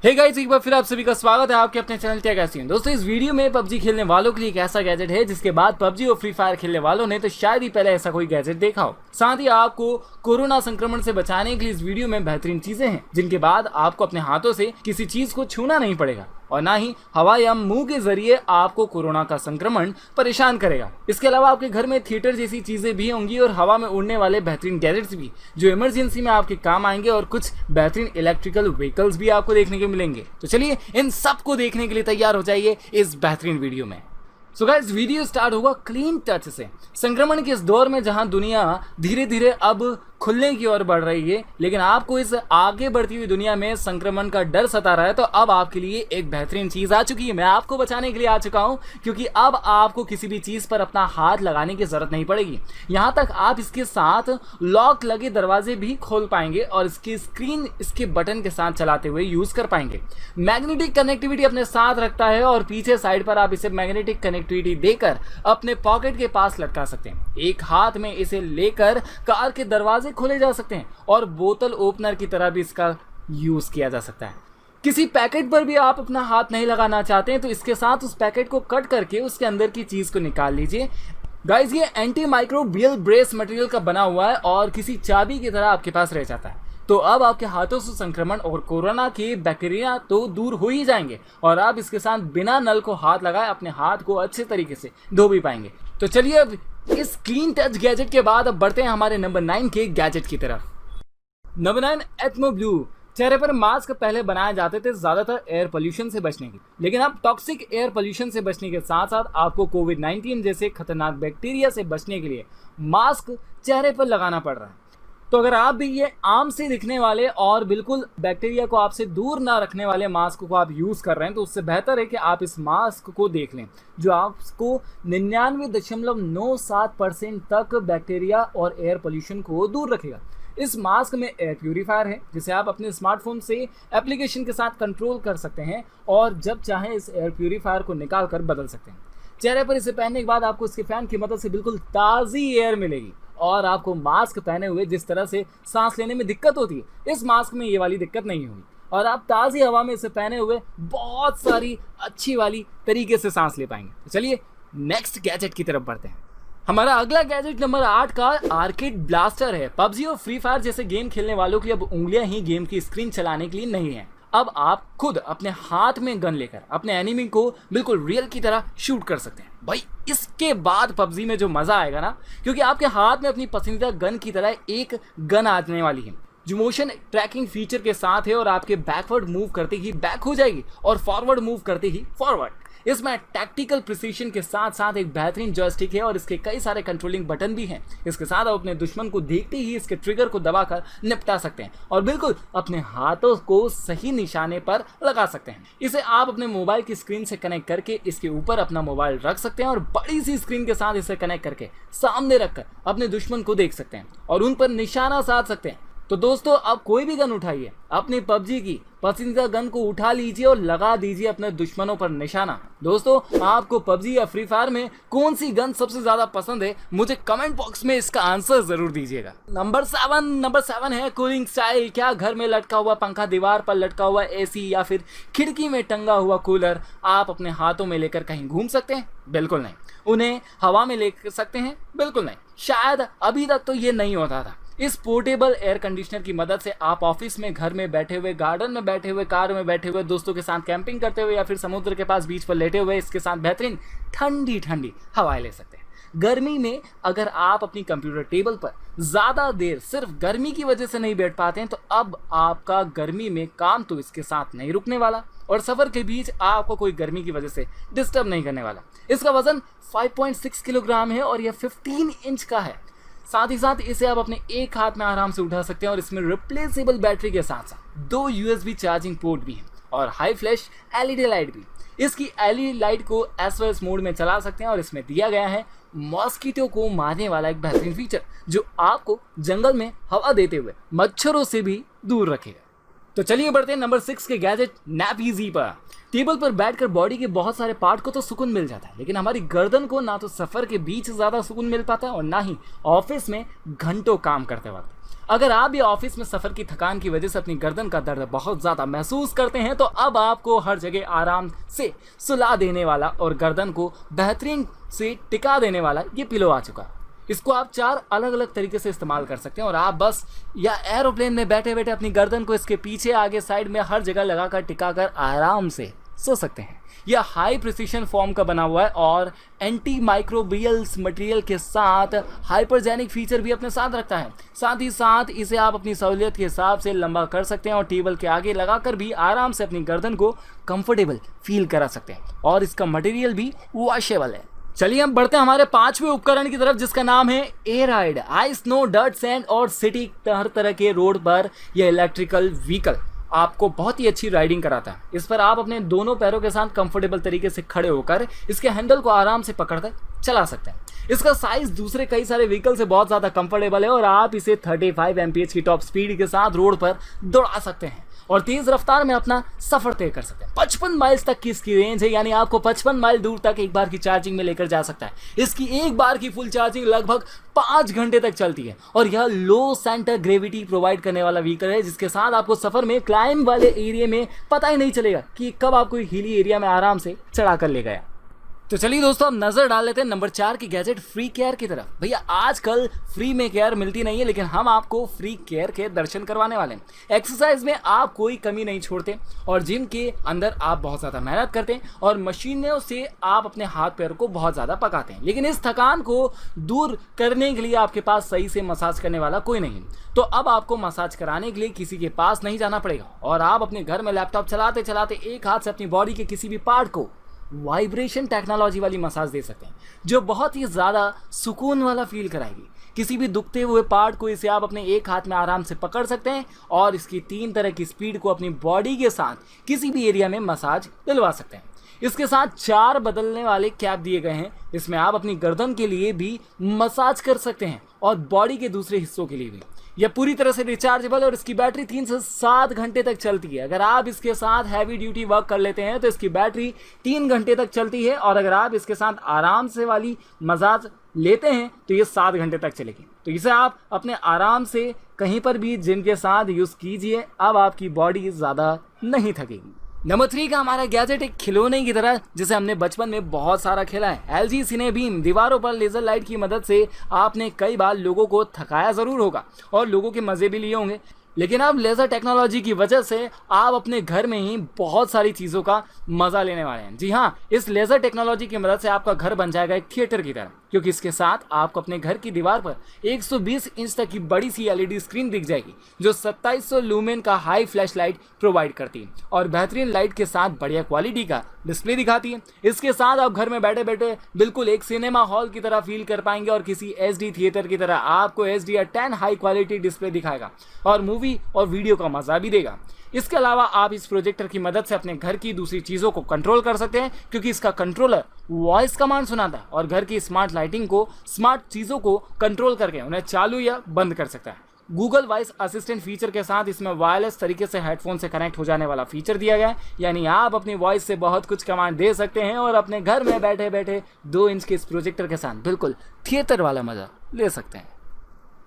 Hey guys, एक बार फिर आप सभी का स्वागत है आपके अपने चैनल टेक एशियन। दोस्तों, इस वीडियो में पबजी खेलने वालों के लिए एक ऐसा गैजेट है जिसके बाद पबजी और फ्री फायर खेलने वालों ने तो शायद ही पहले ऐसा कोई गैजेट देखा हो। साथ ही आपको कोरोना संक्रमण से बचाने के लिए इस वीडियो में बेहतरीन चीजें हैं जिनके बाद आपको अपने हाथों से किसी चीज को छूना नहीं पड़ेगा और ना ही हवा या मुंह के जरिए आपको कोरोना का संक्रमण परेशान करेगा। इसके अलावा आपके घर में थिएटर जैसी चीजें भी होंगी और हवा में उड़ने वाले बेहतरीन गैजेट्स भी जो इमरजेंसी में आपके काम आएंगे और कुछ बेहतरीन इलेक्ट्रिकल व्हीकल्स भी आपको देखने को मिलेंगे। तो चलिए इन सब को देखने के लिए तैयार हो जाइए इस बेहतरीन वीडियो में। सो गाइस, वीडियो स्टार्ट होगा क्लीन टच से। संक्रमण के इस दौर में जहां दुनिया धीरे धीरे अब खुलने की ओर बढ़ रही है, लेकिन आपको इस आगे बढ़ती हुई दुनिया में संक्रमण का डर सता रहा है, तो अब आपके लिए एक बेहतरीन चीज आ चुकी है। मैं आपको बचाने के लिए आ चुका हूं, क्योंकि अब आपको किसी भी चीज पर अपना हाथ लगाने की जरूरत नहीं पड़ेगी। यहां तक आप इसके साथ लॉक लगे दरवाजे भी खोल पाएंगे और इसकी स्क्रीन इसके बटन के साथ चलाते हुए यूज कर पाएंगे। मैग्नेटिक कनेक्टिविटी अपने साथ रखता है और पीछे साइड पर आप इसे मैग्नेटिक कनेक्टिविटी देकर अपने पॉकेट के पास लटका सकते हैं। एक हाथ में इसे लेकर कार के दरवाजे खोले जा सकते हैं और बोतल ओपनर की तरह भी इसका यूज किया जा सकता है। किसी पैकेट पर भी आप अपना हाथ नहीं लगाना चाहते हैं तो इसके साथ उस पैकेट को कट करके उसके अंदर की चीज को निकाल लीजिए। गाइस, ये एंटी माइक्रोबियल ब्रेस मटेरियल का बना हुआ है और किसी चाबी की तरह आपके पास रह जाता है। तो अब आपके हाथों से संक्रमण और कोरोना के बैक्टीरिया तो दूर हो ही जाएंगे और आप इसके साथ बिना नल को हाथ लगाए अपने हाथ को अच्छे तरीके से धो भी पाएंगे। तो चलिए अब इस क्लीन टच गैजेट के बाद अब बढ़ते हैं हमारे नंबर 9 के गैजेट की तरफ। नंबर 9, एथमो ब्लू। चेहरे पर मास्क पहले बनाए जाते थे ज्यादातर एयर पोल्यूशन से बचने की, लेकिन अब टॉक्सिक एयर पोल्यूशन से बचने के साथ साथ आपको कोविड-19 जैसे खतरनाक बैक्टीरिया से बचने के लिए मास्क चेहरे पर लगाना पड़ रहा है। तो अगर आप भी ये आम से दिखने वाले और बिल्कुल बैक्टीरिया को आपसे दूर ना रखने वाले मास्क को आप यूज़ कर रहे हैं, तो उससे बेहतर है कि आप इस मास्क को देख लें जो आपको 99.97% तक बैक्टीरिया और एयर पोल्यूशन को दूर रखेगा। इस मास्क में एयर प्यूरीफायर है जिसे आप अपने स्मार्टफोन से एप्लीकेशन के साथ कंट्रोल कर सकते हैं और जब चाहें इस एयर प्यूरीफायर को निकाल कर बदल सकते हैं। चेहरे पर इसे पहनने के बाद आपको इसके फैन की मदद से बिल्कुल ताज़ी एयर मिलेगी और आपको मास्क पहने हुए जिस तरह से सांस लेने में दिक्कत होती है, इस मास्क में ये वाली दिक्कत नहीं होगी और आप ताज़ी हवा में इसे पहने हुए बहुत सारी अच्छी वाली तरीके से सांस ले पाएंगे। तो चलिए नेक्स्ट गैजेट की तरफ बढ़ते हैं। हमारा अगला गैजेट नंबर 8 का आर्केड ब्लास्टर है। पबजी और फ्री फायर जैसे गेम खेलने वालों के लिए अब उंगलियां ही गेम की स्क्रीन चलाने के लिए नहीं है। अब आप खुद अपने हाथ में गन लेकर अपने एनिमी को बिल्कुल रियल की तरह शूट कर सकते हैं। भाई, इसके बाद पबजी में जो मजा आएगा ना, क्योंकि आपके हाथ में अपनी पसंदीदा गन की तरह एक गन आने वाली है जो मोशन ट्रैकिंग फीचर के साथ है और आपके बैकवर्ड मूव करते ही बैक हो जाएगी और फॉरवर्ड मूव करते ही फॉरवर्ड। इसमें टैक्टिकल प्रिसीशन के साथ साथ एक बेहतरीन जॉयस्टिक है और इसके कई सारे कंट्रोलिंग बटन भी हैं। इसके साथ आप अपने दुश्मन को देखते ही इसके ट्रिगर को दबाकर निपटा सकते हैं और बिल्कुल अपने हाथों को सही निशाने पर लगा सकते हैं। इसे आप अपने मोबाइल की स्क्रीन से कनेक्ट करके इसके ऊपर अपना मोबाइल रख सकते हैं और बड़ी सी स्क्रीन के साथ इसे कनेक्ट करके सामने रखकर अपने दुश्मन को देख सकते हैं और उन पर निशाना साध सकते हैं। तो दोस्तों, अब कोई भी गन उठाइए, अपनी पबजी की पसंदीदा गन को उठा लीजिए और लगा दीजिए अपने दुश्मनों पर निशाना। दोस्तों, आपको पबजी या फ्री फायर में कौन सी गन सबसे ज्यादा पसंद है, मुझे कमेंट बॉक्स में इसका आंसर जरूर दीजिएगा। नंबर 7 है कूलिंग स्टाइल। क्या घर में लटका हुआ पंखा, दीवार पर लटका हुआ एसी या फिर खिड़की में टंगा हुआ कूलर आप अपने हाथों में लेकर कहीं घूम सकते हैं? बिल्कुल नहीं। उन्हें हवा में ले सकते हैं? बिल्कुल नहीं। शायद अभी तक तो ये नहीं होता था। इस पोर्टेबल एयर कंडीशनर की मदद से आप ऑफिस में, घर में बैठे हुए, गार्डन में बैठे हुए, कार में बैठे हुए, दोस्तों के साथ कैंपिंग करते हुए या फिर समुद्र के पास बीच पर लेटे हुए इसके साथ बेहतरीन ठंडी ठंडी हवाएं ले सकते हैं। गर्मी में अगर आप अपनी कंप्यूटर टेबल पर ज़्यादा देर सिर्फ गर्मी की वजह से नहीं बैठ पाते हैं, तो अब आपका गर्मी में काम तो इसके साथ नहीं रुकने वाला और सफ़र के बीच आपको कोई गर्मी की वजह से डिस्टर्ब नहीं करने वाला। इसका वजन 5.6 किलोग्राम है और यह 15 इंच का है। साथ ही साथ इसे आप अपने एक हाथ में आराम से उठा सकते हैं और इसमें रिप्लेसेबल बैटरी के साथ साथ 2 USB चार्जिंग पोर्ट भी हैं और हाई फ्लैश LED लाइट भी। इसकी LED लाइट को SOS मोड में चला सकते हैं और इसमें दिया गया है मॉस्किटो को मारने वाला एक बेहतरीन फीचर जो आपको जंगल में हवा देते हुए मच्छरों से भी दूर रखेगा। तो चलिए बढ़ते हैं नंबर 6 के गैजेट नैपीजी पर। टेबल पर बैठकर बॉडी के बहुत सारे पार्ट को तो सुकून मिल जाता है, लेकिन हमारी गर्दन को ना तो सफर के बीच ज्यादा सुकून मिल पाता है और ना ही ऑफिस में घंटों काम करते वक्त। अगर आप भी ऑफिस में सफर की थकान की वजह से अपनी गर्दन का दर्द बहुत ज्यादा महसूस करते हैं तो अब आपको हर जगह आराम से सुला देने वाला और गर्दन को बेहतरीन से टिका देने वाला ये पिलो आ चुका है। इसको आप 4 अलग अलग तरीके से इस्तेमाल कर सकते हैं और आप बस या एरोप्लेन में बैठे बैठे अपनी गर्दन को इसके पीछे आगे साइड में हर जगह लगाकर टिकाकर आराम से सो सकते हैं। यह हाई प्रिसीशन फॉर्म का बना हुआ है और एंटी माइक्रोबियल्स मटेरियल के साथ हाइपरजेनिक फीचर भी अपने साथ रखता है। साथ ही साथ इसे आप अपनी सहूलियत के हिसाब से लंबा कर सकते हैं और टेबल के आगे लगाकर भी आराम से अपनी गर्दन को कंफर्टेबल फील करा सकते हैं और इसका मटेरियल भी वॉशेबल है। चलिए हम बढ़ते हैं हमारे 5वें उपकरण की तरफ जिसका नाम है arid. Ice, snow, dirt, sand और सिटी हर तरह के रोड पर यह इलेक्ट्रिकल व्हीकल आपको बहुत ही अच्छी राइडिंग कराता है। इस पर आप अपने दोनों पैरों के साथ कंफर्टेबल तरीके से खड़े होकर इसके हैंडल को आराम से पकड़कर चला सकते हैं। इसका साइज दूसरे कई सारे व्हीकल से बहुत ज़्यादा कंफर्टेबल है और आप इसे 35 एमपीएच की टॉप स्पीड के साथ रोड पर दौड़ा सकते हैं और तेज रफ्तार में अपना सफर तय कर सकते हैं। 55 माइल्स तक की इसकी रेंज है, यानी आपको 55 माइल दूर तक एक बार की चार्जिंग में लेकर जा सकता है। इसकी एक बार की फुल चार्जिंग लगभग 5 घंटे तक चलती है और यह लो सेंटर ग्रेविटी प्रोवाइड करने वाला व्हीकल है जिसके साथ आपको सफर में क्लाइंब वाले एरिया में पता ही नहीं चलेगा कि कब आपको हिली एरिया में आराम से चढ़ा कर ले गया। तो चलिए दोस्तों अब नजर डाल लेते हैं नंबर 4 की गैजेट फ्री केयर की तरफ। भैया आजकल फ्री में केयर मिलती नहीं है लेकिन हम आपको फ्री केयर के दर्शन करवाने वाले हैं। एक्सरसाइज में आप कोई कमी नहीं छोड़ते और जिम के अंदर आप बहुत ज़्यादा मेहनत करते हैं और मशीनों से आप अपने हाथ पैर को बहुत ज़्यादा पकाते हैं, लेकिन इस थकान को दूर करने के लिए आपके पास सही से मसाज करने वाला कोई नहीं। तो अब आपको मसाज कराने के लिए किसी के पास नहीं जाना पड़ेगा और आप अपने घर में लैपटॉप चलाते चलाते एक हाथ से अपनी बॉडी के किसी भी पार्ट को वाइब्रेशन टेक्नोलॉजी वाली मसाज दे सकते हैं जो बहुत ही ज़्यादा सुकून वाला फील कराएगी। किसी भी दुखते हुए पार्ट को इसे आप अपने एक हाथ में आराम से पकड़ सकते हैं और इसकी 3 तरह की स्पीड को अपनी बॉडी के साथ किसी भी एरिया में मसाज दिलवा सकते हैं। इसके साथ 4 बदलने वाले कैप दिए गए हैं। इसमें आप अपनी गर्दन के लिए भी मसाज कर सकते हैं और बॉडी के दूसरे हिस्सों के लिए भी। यह पूरी तरह से रिचार्जेबल और इसकी बैटरी 3 से 7 घंटे तक चलती है। अगर आप इसके साथ हैवी ड्यूटी वर्क कर लेते हैं तो इसकी बैटरी 3 घंटे तक चलती है और अगर आप इसके साथ आराम से वाली मसाज लेते हैं तो ये 7 घंटे तक चलेगी। तो इसे आप अपने आराम से कहीं पर भी जिम के साथ यूज़ कीजिए, अब आपकी बॉडी ज़्यादा नहीं थकेगी। नंबर 3 का हमारा गैजेट एक खिलौने की तरह जिसे हमने बचपन में बहुत सारा खेला है। LG सिनेबीम। दीवारों पर लेजर लाइट की मदद से आपने कई बार लोगों को थकाया ज़रूर होगा और लोगों के मज़े भी लिए होंगे, लेकिन अब लेज़र टेक्नोलॉजी की वजह से आप अपने घर में ही बहुत सारी चीज़ों का मज़ा लेने वाले हैं। जी हाँ, इस लेज़र टेक्नोलॉजी की मदद से आपका घर बन जाएगा एक थिएटर की तरह, क्योंकि इसके साथ आपको अपने घर की दीवार पर 120 इंच तक की बड़ी सी LED स्क्रीन दिख जाएगी जो 2700 लूमेन का हाई फ्लैश लाइट प्रोवाइड करती है और बेहतरीन लाइट के साथ बढ़िया क्वालिटी का डिस्प्ले दिखाती है। इसके साथ आप घर में बैठे बैठे बिल्कुल एक सिनेमा हॉल की तरह फील कर पाएंगे और किसी HD थिएटर की तरह आपको HDR10 हाई क्वालिटी डिस्प्ले दिखाएगा और मूवी और वीडियो का मजा भी देगा। इसके अलावा आप इस प्रोजेक्टर की मदद से अपने घर की दूसरी चीज़ों को कंट्रोल कर सकते हैं क्योंकि इसका कंट्रोलर वॉइस कमांड सुनाता है और घर की स्मार्ट लाइटिंग को, स्मार्ट चीज़ों को कंट्रोल करके उन्हें चालू या बंद कर सकता है। गूगल वॉइस असिस्टेंट फीचर के साथ इसमें वायरलेस तरीके से हेडफोन से कनेक्ट हो जाने वाला फीचर दिया गया है, यानी आप अपनी वॉइस से बहुत कुछ कमांड दे सकते हैं और अपने घर में बैठे बैठे 2 इंच के इस प्रोजेक्टर के साथ बिल्कुल थिएटर वाला मजा ले सकते हैं।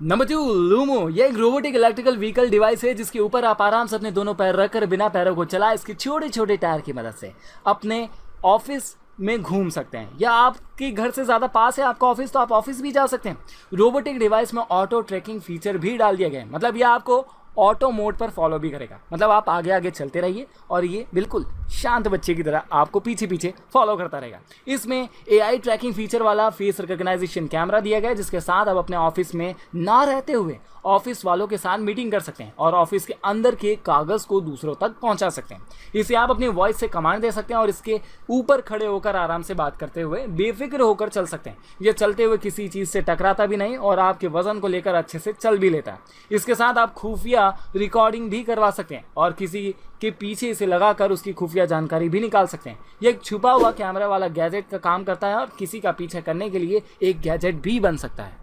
Number 2, LUMO. यह एक रोबोटिक इलेक्ट्रिकल व्हीकल डिवाइस है जिसके ऊपर आप आराम से अपने दोनों पैर रखकर बिना पैरों को चलाए इसके छोटे छोटे टायर की मदद से अपने ऑफिस में घूम सकते हैं, या आपके घर से ज़्यादा पास है आपका ऑफिस तो आप ऑफिस भी जा सकते हैं। रोबोटिक डिवाइस में ऑटो ट्रैकिंग फीचर भी डाल दिया गया है, मतलब ये आपको ऑटो मोड पर फॉलो भी करेगा, मतलब आप आगे आगे चलते रहिए और ये बिल्कुल शांत बच्चे की तरह आपको पीछे पीछे फॉलो करता रहेगा। इसमें AI ट्रैकिंग फीचर वाला फेस रिकॉग्नाइजेशन कैमरा दिया गया है जिसके साथ आप अपने ऑफिस में ना रहते हुए ऑफिस वालों के साथ मीटिंग कर सकते हैं और ऑफिस के अंदर के कागज़ को दूसरों तक पहुंचा सकते हैं। इसे आप अपनी वॉइस से कमांड दे सकते हैं और इसके ऊपर खड़े होकर आराम से बात करते हुए बेफिक्र होकर चल सकते हैं। ये चलते हुए किसी चीज़ से टकराता भी नहीं और आपके वजन को लेकर अच्छे से चल भी लेता है। इसके साथ आप खुफिया रिकॉर्डिंग भी करवा सकते हैं और किसी के पीछे इसे लगाकर उसकी खुफिया जानकारी भी निकाल सकते हैं। यह एक छुपा हुआ कैमरा वाला गैजेट का काम करता है और किसी का पीछा करने के लिए एक गैजेट भी बन सकता है।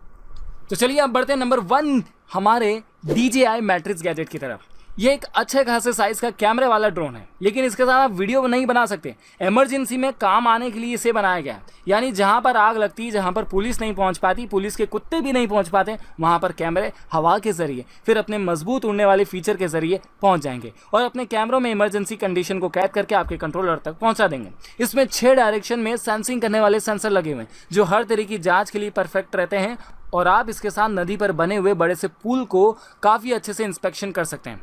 तो चलिए अब बढ़ते हैं नंबर 1 हमारे DJI मैट्रिक्स गैजेट की तरफ। ये एक अच्छे खासे साइज का कैमरे वाला ड्रोन है, लेकिन इसके साथ आप वीडियो नहीं बना सकते। इमरजेंसी में काम आने के लिए इसे बनाया गया है। यानी जहां पर आग लगती है, जहां पर पुलिस नहीं पहुंच पाती, पुलिस के कुत्ते भी नहीं पहुंच पाते, वहां पर कैमरे हवा के जरिए फिर अपने मजबूत उड़ने वाले फीचर के जरिए पहुंच जाएंगे और अपने कैमरों में इमरजेंसी कंडीशन को कैद करके आपके कंट्रोलर तक पहुंचा देंगे। इसमें 6 डायरेक्शन में सेंसिंग करने वाले सेंसर लगे हुए हैं जो हर तरह की जाँच के लिए परफेक्ट रहते हैं और आप इसके साथ नदी पर बने हुए बड़े से पुल को काफ़ी अच्छे से इंस्पेक्शन कर सकते हैं।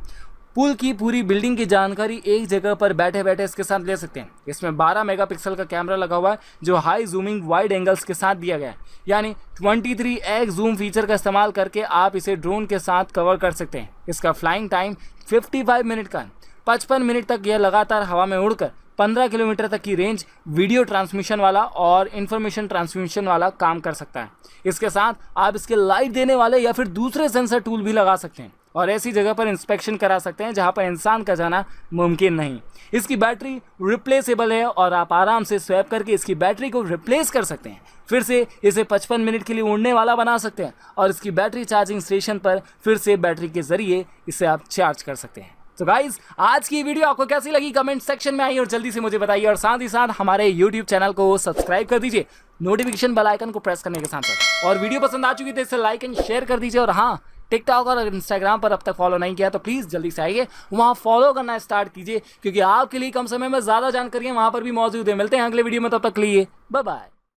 पुल की पूरी बिल्डिंग की जानकारी एक जगह पर बैठे बैठे इसके साथ ले सकते हैं। इसमें 12 मेगापिक्सल का कैमरा लगा हुआ है जो हाई जूमिंग वाइड एंगल्स के साथ दिया गया है। यानी 23x जूम फीचर का इस्तेमाल करके आप इसे ड्रोन के साथ कवर कर सकते हैं। इसका फ्लाइंग टाइम 55 मिनट का है। 55 मिनट तक यह लगातार हवा में उड़कर 15 किलोमीटर तक की रेंज वीडियो ट्रांसमिशन वाला और इन्फॉर्मेशन ट्रांसमिशन वाला काम कर सकता है। इसके साथ आप इसके लाइट देने वाले या फिर दूसरे सेंसर टूल भी लगा सकते हैं और ऐसी जगह पर इंस्पेक्शन करा सकते हैं जहां पर इंसान का जाना मुमकिन नहीं। इसकी बैटरी रिप्लेसेबल है और आप आराम से स्वैप करके इसकी बैटरी को रिप्लेस कर सकते हैं। फिर से इसे 55 मिनट के लिए उड़ने वाला बना सकते हैं और इसकी बैटरी चार्जिंग स्टेशन पर फिर से बैटरी के जरिए इसे आप चार्ज कर सकते हैं। तो गाइज, आज की वीडियो आपको कैसी लगी कमेंट सेक्शन में आइए और जल्दी से मुझे बताइए और साथ ही साथ हमारे YouTube चैनल को सब्सक्राइब कर दीजिए नोटिफिकेशन बेल आइकन को प्रेस करने के साथ साथ। और वीडियो पसंद आ चुकी है तो इसे लाइक एंड शेयर कर दीजिए और हाँ, टिकटॉक और इंस्टाग्राम पर अब तक फॉलो नहीं किया तो प्लीज़ जल्दी से आइए, वहाँ फॉलो करना स्टार्ट कीजिए क्योंकि आपके लिए कम समय में ज़्यादा जानकारियाँ वहाँ पर भी मौजूद है। मिलते हैं अगले वीडियो में, तब तक के लिए बाय बाय।